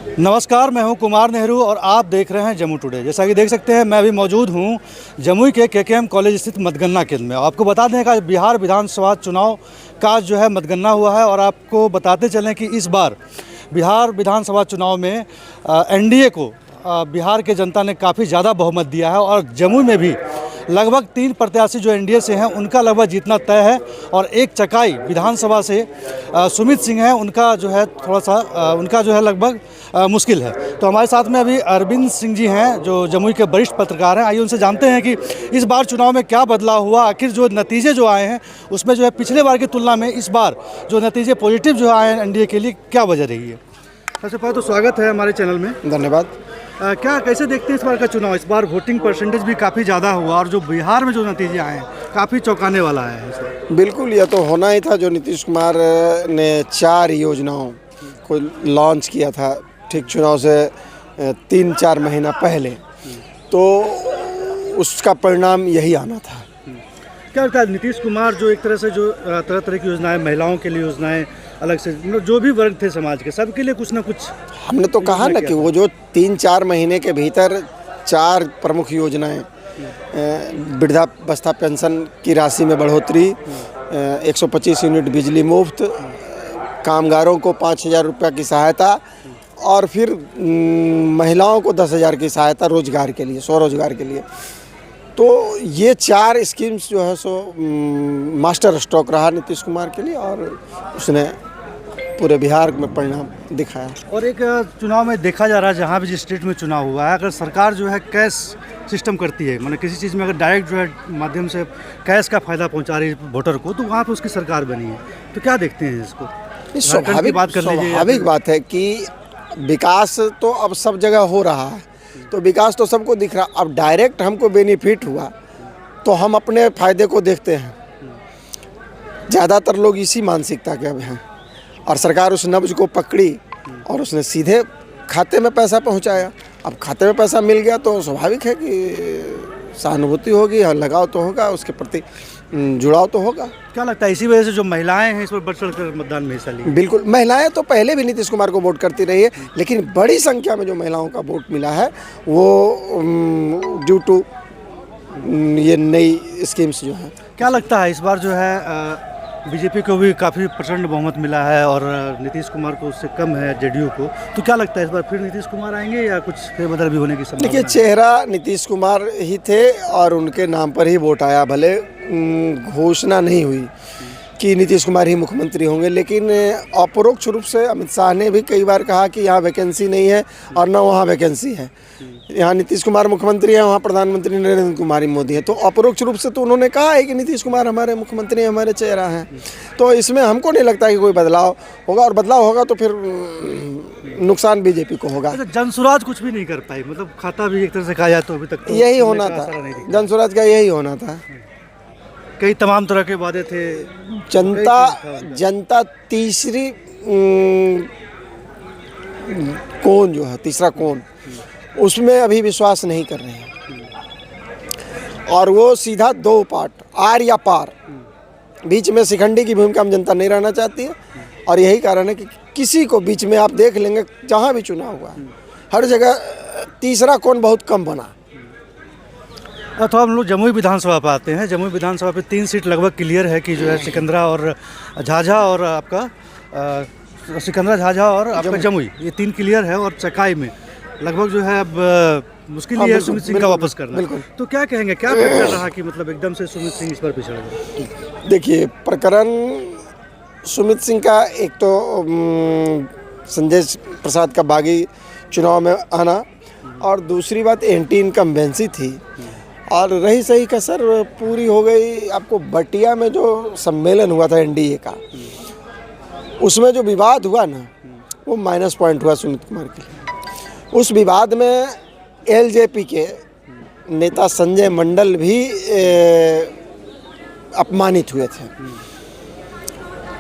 नमस्कार, मैं हूं कुमार नेहरू और आप देख रहे हैं जम्मू टुडे। जैसा कि देख सकते हैं, मैं अभी मौजूद हूं जमुई के केकेएम कॉलेज स्थित मतगणना केंद्र में। आपको बता दें कि बिहार विधानसभा चुनाव का जो है मतगणना हुआ है और आपको बताते चलें कि इस बार बिहार विधानसभा चुनाव में एनडीए को बिहार के जनता ने काफ़ी ज़्यादा बहुमत दिया है और जमुई में भी लगभग 3 प्रत्याशी जो एनडीए से हैं उनका लगभग जीतना तय है। और एक चकाई विधानसभा से सुमित सिंह हैं, उनका जो है थोड़ा सा उनका जो है लगभग मुश्किल है। तो हमारे साथ में अभी अरविंद सिंह जी हैं जो जमुई के वरिष्ठ पत्रकार हैं। आइए उनसे जानते हैं कि इस बार चुनाव में क्या बदलाव हुआ, आखिर जो नतीजे जो आए हैं उसमें जो है पिछले बार की तुलना में इस बार जो नतीजे पॉजिटिव जो आए हैं एनडीए के लिए, क्या वजह रही है? सबसे पहले तो स्वागत है हमारे चैनल में। धन्यवाद। क्या कैसे देखते हैं इस बार का चुनाव? इस बार वोटिंग परसेंटेज भी काफ़ी ज़्यादा हुआ और जो बिहार में जो नतीजे आए हैं काफ़ी चौंकाने वाला है। बिल्कुल, यह तो होना ही था। जो नीतीश कुमार ने 4 योजनाओं को लॉन्च किया था ठीक चुनाव से 3-4 महीना पहले, तो उसका परिणाम यही आना था। क्या लगता है नीतीश कुमार जो एक तरह से जो तरह तरह की योजनाएं, महिलाओं के लिए योजनाएं, अलग से जो भी वर्ग थे समाज के, सबके लिए कुछ ना कुछ, हमने तो कहा ना कि वो जो 3-4 महीने के भीतर 4 प्रमुख योजनाएं, वृद्धावस्था पेंशन की राशि में बढ़ोतरी, 125 यूनिट बिजली मुफ्त, कामगारों को 5,000 रुपये की सहायता और फिर महिलाओं को 10,000 की सहायता रोजगार के लिए, स्वरोजगार के लिए। तो ये 4 स्कीम्स जो है सो मास्टर स्ट्रोक रहा नीतीश कुमार के लिए और उसने पूरे बिहार में परिणाम दिखाया। और एक चुनाव में देखा जा रहा है, जहाँ भी जिस स्टेट में चुनाव हुआ है, अगर सरकार जो है कैश सिस्टम करती है, मतलब किसी चीज़ में अगर डायरेक्ट जो है माध्यम से कैश का फ़ायदा पहुँचा रही है वोटर को, तो वहाँ पर उसकी सरकार बनी है। तो क्या देखते हैं इसको? स्वाभाविक बात है कि विकास तो अब सब जगह हो रहा है, तो विकास तो सबको दिख रहा। अब डायरेक्ट हमको बेनिफिट हुआ तो हम अपने फ़ायदे को देखते हैं। ज़्यादातर लोग इसी मानसिकता के अब हैं और सरकार उस नब्ज को पकड़ी और उसने सीधे खाते में पैसा पहुंचाया। अब खाते में पैसा मिल गया तो स्वाभाविक है कि सहानुभूति होगी और लगाव तो होगा, उसके प्रति जुड़ाव तो होगा। क्या लगता है इसी वजह से जो महिलाएं हैं इस पर बढ़ चढ़ कर मतदान में हिस्सा ली? बिल्कुल, महिलाएं तो पहले भी नीतीश कुमार को वोट करती रही है, लेकिन बड़ी संख्या में जो महिलाओं का वोट मिला है वो ड्यू टू ये नई स्कीम्स जो हैं। क्या लगता है इस बार जो है बीजेपी को भी काफ़ी प्रचंड बहुमत मिला है और नीतीश कुमार को उससे कम है जेडीयू को, तो क्या लगता है इस बार फिर नीतीश कुमार आएंगे या कुछ फेरबदल भी होने की संभावना? देखिए, चेहरा नीतीश कुमार ही थे और उनके नाम पर ही वोट आया। भले घोषणा नहीं हुई कि नीतीश कुमार ही मुख्यमंत्री होंगे, लेकिन अपरोक्ष रूप से अमित शाह ने भी कई बार कहा कि यहाँ वैकेंसी नहीं है और न वहाँ वैकेंसी है। यहाँ नीतीश कुमार मुख्यमंत्री है, वहाँ प्रधानमंत्री नरेंद्र कुमार मोदी है। तो अपरोक्ष रूप से तो उन्होंने कहा है कि नीतीश कुमार हमारे मुख्यमंत्री, हमारे चेहरा हैं। तो इसमें हमको नहीं लगता कि कोई बदलाव होगा, और बदलाव होगा तो फिर नुकसान बीजेपी को होगा। जनसुराज कुछ भी नहीं कर पाई, मतलब खाता भी एक तरह से कहा जाए तो अभी तक तो यही होना था, जनसुराज का यही होना था। कई तमाम तरह के वादे थे। जनता तीसरी कौन जो है, तीसरा कौन, उसमें अभी विश्वास नहीं कर रहे हैं। और वो सीधा 2 पार्ट, आर या पार, बीच में शिखंडी की भूमिका में जनता नहीं रहना चाहती है। और यही कारण है कि किसी को बीच में आप देख लेंगे, जहाँ भी चुनाव हुआ हर जगह तीसरा कौन बहुत कम बना। तो हम लोग जमुई विधानसभा पर आते हैं। जमुई विधानसभा पे 3 सीट लगभग क्लियर है कि जो है सिकंदरा और झाझा और आपका सिकंदरा, झाझा और आपका जमुई, ये 3 क्लियर है। और चकाई में लगभग जो है अब मुश्किल ही है सुमित सिंह का वापस करना। तो क्या कहेंगे, क्या फैक्टर रहा कि मतलब एकदम से सुमित सिंह इस पर पिछड़ गए? देखिए, प्रकरण सुमित सिंह का एक तो संजय प्रसाद का बागी चुनाव में आना, और दूसरी बात एंटी इनकम्बेंसी थी। और रही सही कसर पूरी हो गई। आपको बटिया में जो सम्मेलन हुआ था एनडीए का, उसमें जो विवाद हुआ ना, वो माइनस पॉइंट हुआ सुमित कुमार के लिए। उस विवाद में एलजेपी के नेता संजय मंडल भी अपमानित हुए थे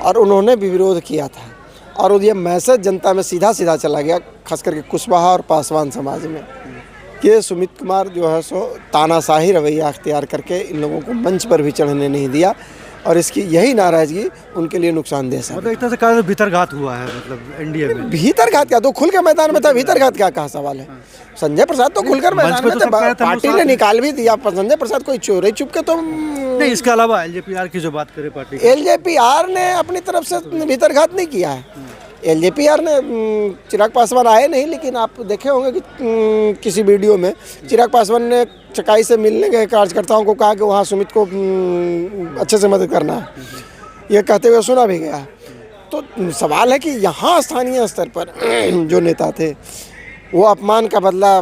और उन्होंने भी विरोध किया था। और ये मैसेज जनता में सीधा सीधा चला गया, खास करके कुशवाहा और पासवान समाज में, कि सुमित कुमार जो है सो तानाशाही रवैया अख्तियार करके इन लोगों को मंच पर भी चढ़ने नहीं दिया और इसकी यही नाराज़गी उनके लिए नुकसानदेह साबित। मतलब एक तरह से कहा भीतरघात हुआ है, मतलब एनडीए में भीतरघात क्या, तो खुलकर मैदान में था, भीतरघात क्या कहा सवाल है। संजय प्रसाद तो खुलकर मैदान में थे, पार्टी ने निकाल भी दिया। संजय प्रसाद कोई चोरी चुपके तो नहीं। इसके अलावा एलजेपीआर की जो बात करें पार्टी, एलजेपीआर ने अपनी तरफ से भीतरघात नहीं किया है। एलजेपीआर ने चिराग पासवान आए नहीं, लेकिन आप देखे होंगे कि किसी वीडियो में चिराग पासवान ने चकाई से मिलने गए कार्यकर्ताओं को कहा कि वहाँ सुमित को अच्छे से मदद करना है, ये कहते हुए सुना भी गया। तो सवाल है कि यहाँ स्थानीय स्तर पर जो नेता थे वो अपमान का बदला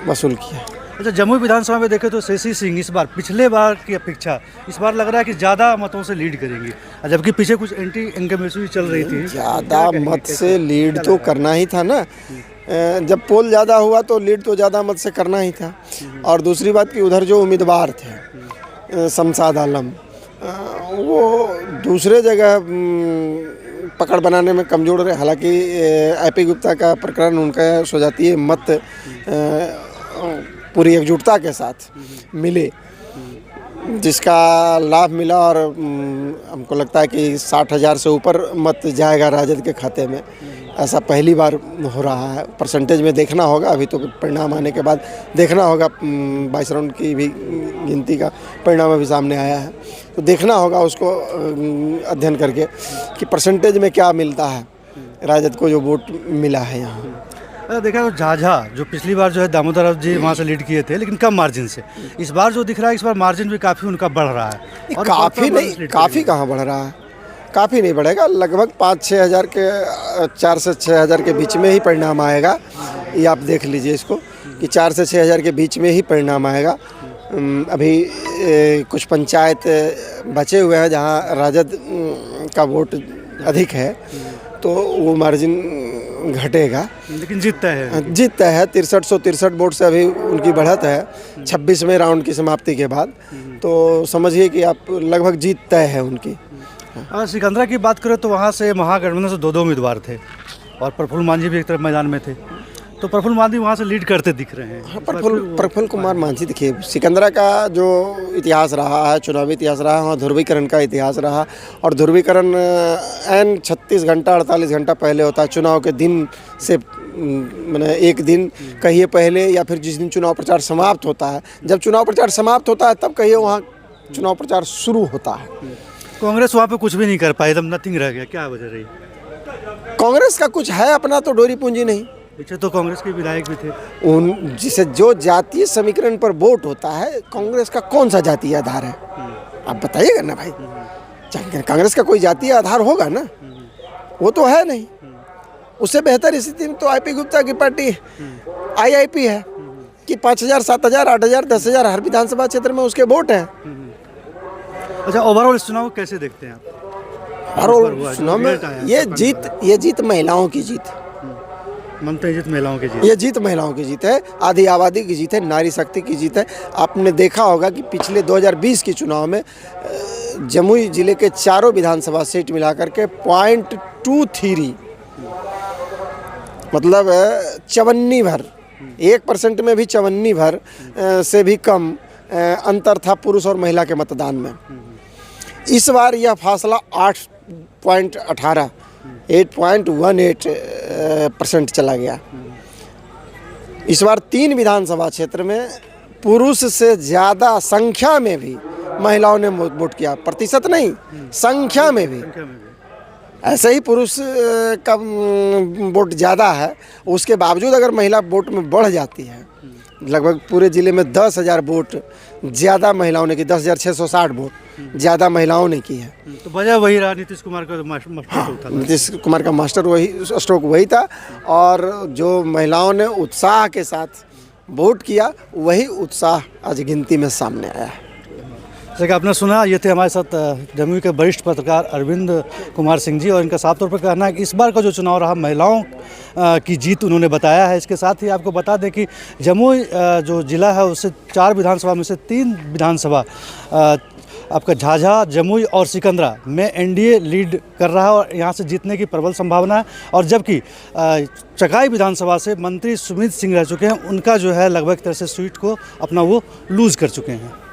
वसूल किया। अच्छा, जमुई विधानसभा में देखें तो शशि सिंह इस बार पिछले बार की अपेक्षा इस बार लग रहा है कि ज़्यादा मतों से लीड करेंगी, जबकि पीछे कुछ एंटी इनकम्बेंसी चल रही थी। ज़्यादा मत से लीड तो करना ही था ना, जब पोल ज़्यादा हुआ तो लीड तो ज़्यादा मत से करना ही था। और दूसरी बात कि उधर जो उम्मीदवार थे शमशाद आलम, वो दूसरे जगह पकड़ बनाने में कमज़ोर रहे। हालांकि IP गुप्ता का प्रकरण उनका स्वजातीय मत पूरी एकजुटता के साथ मिले, जिसका लाभ मिला, और हमको लगता है कि 60,000 से ऊपर मत जाएगा राजद के खाते में। ऐसा पहली बार हो रहा है। परसेंटेज में देखना होगा, अभी तो परिणाम आने के बाद देखना होगा। 22 राउंड की भी गिनती का परिणाम अभी सामने आया है, तो देखना होगा उसको अध्ययन करके कि परसेंटेज में क्या मिलता है राजद को जो वोट मिला है यहाँ। देखा तो झाझा जो पिछली बार जो है दामोदर जी वहाँ से लीड किए थे, लेकिन कम मार्जिन से। इस बार जो दिख रहा है, इस बार मार्जिन भी काफ़ी उनका बढ़ रहा है। और काफ़ी नहीं, काफ़ी कहाँ बढ़ रहा है, काफ़ी नहीं बढ़ेगा। लगभग 5-6 हज़ार के 4 से 6 हज़ार के बीच में ही परिणाम आएगा। ये आप देख लीजिए इसको कि 4 से 6 हज़ार के बीच में ही परिणाम आएगा। अभी कुछ पंचायत बचे हुए हैं जहाँ राजद का वोट अधिक है, तो वो मार्जिन घटेगा, लेकिन जीतता है 6363 वोट से अभी उनकी बढ़त है 26वें राउंड की समाप्ति के बाद। तो समझिए कि आप लगभग जीत तय है उनकी। सिकंदरा की बात करें तो वहाँ से महागठबंधन से 2 उम्मीदवार थे और प्रफुल्ल मांझी भी एक तरफ मैदान में थे, तो प्रफुल्ल मांझी वहाँ से लीड करते दिख रहे हैं। प्रफुल्ल कुमार मांझी, देखिए सिकंदरा का जो इतिहास रहा है, चुनावी इतिहास रहा है, वहाँ ध्रुवीकरण का इतिहास रहा, और ध्रुवीकरण एन 36 घंटा 48 घंटा पहले होता है। चुनाव के दिन से मैंने एक दिन कहिए पहले, या फिर जिस दिन चुनाव प्रचार समाप्त होता है। जब चुनाव प्रचार समाप्त होता है तब कहिए वहाँ चुनाव प्रचार शुरू होता है। कांग्रेस वहाँ पे कुछ भी नहीं कर पाई, एकदम नथिंग रह गया, क्या वजह रही? कांग्रेस का कुछ है अपना तो डोरी पूंजी नहीं। पीछे तो कांग्रेस के विधायक भी थे। उन जिसे जो जातीय समीकरण पर वोट होता है, कांग्रेस का कौन सा जातीय आधार है आप बताइएगा ना भाई। कांग्रेस का कोई जातीय आधार होगा ना, वो तो है नहीं। उससे बेहतर स्थिति में तो IP गुप्ता की पार्टी IIP है कि 5,000 7,000 8,000 10,000 हर विधानसभा क्षेत्र में उसके वोट हैं। अच्छा, ओवरऑल इस चुनाव को कैसे देखते हैं आप? और चुनाव में ये जीत महिलाओं की जीत, जीत महिलाओं की जीत, ये जीत महिलाओं की जीत है, आधी आबादी की जीत है, नारी शक्ति की जीत है। आपने देखा होगा कि पिछले 2020 के चुनाव में जमुई जिले के चारों विधानसभा सीट मिलाकर के 0.23 मतलब 54 भर 1% में भी 54 भर से भी कम अंतर था पुरुष और महिला के मतदान में। इस बार यह फासला 8.18% चला गया। इस बार 3 विधानसभा क्षेत्र में पुरुष से ज़्यादा संख्या में भी महिलाओं ने वोट किया, प्रतिशत नहीं संख्या में भी। ऐसे ही पुरुष का वोट ज़्यादा है, उसके बावजूद अगर महिला वोट में बढ़ जाती है, लगभग पूरे ज़िले में 10,000 वोट ज़्यादा महिलाओं ने की, 10,660 वोट ज़्यादा महिलाओं ने की है। तो वजह वही रहा, नीतीश कुमार का मास्टर नीतीश कुमार का मास्टर वही स्ट्रोक वही था, और जो महिलाओं ने उत्साह के साथ वोट किया वही उत्साह आज गिनती में सामने आया है। जैसे कि आपने सुना, ये थे हमारे साथ जमुई के वरिष्ठ पत्रकार अरविंद कुमार सिंह जी, और इनका साफ तौर पर कहना है कि इस बार का जो चुनाव रहा महिलाओं की जीत उन्होंने बताया है। इसके साथ ही आपको बता दें कि जमुई जो ज़िला है उससे 4 विधानसभा में से 3 विधानसभा आपका झाझा, जमुई और सिकंदरा में NDA लीड कर रहा है और यहाँ से जीतने की प्रबल संभावना है। और जबकि चकाई विधानसभा से मंत्री सुमित सिंह रह चुके हैं, उनका जो है लगभग तरह से सीट को अपना वो लूज़ कर चुके हैं।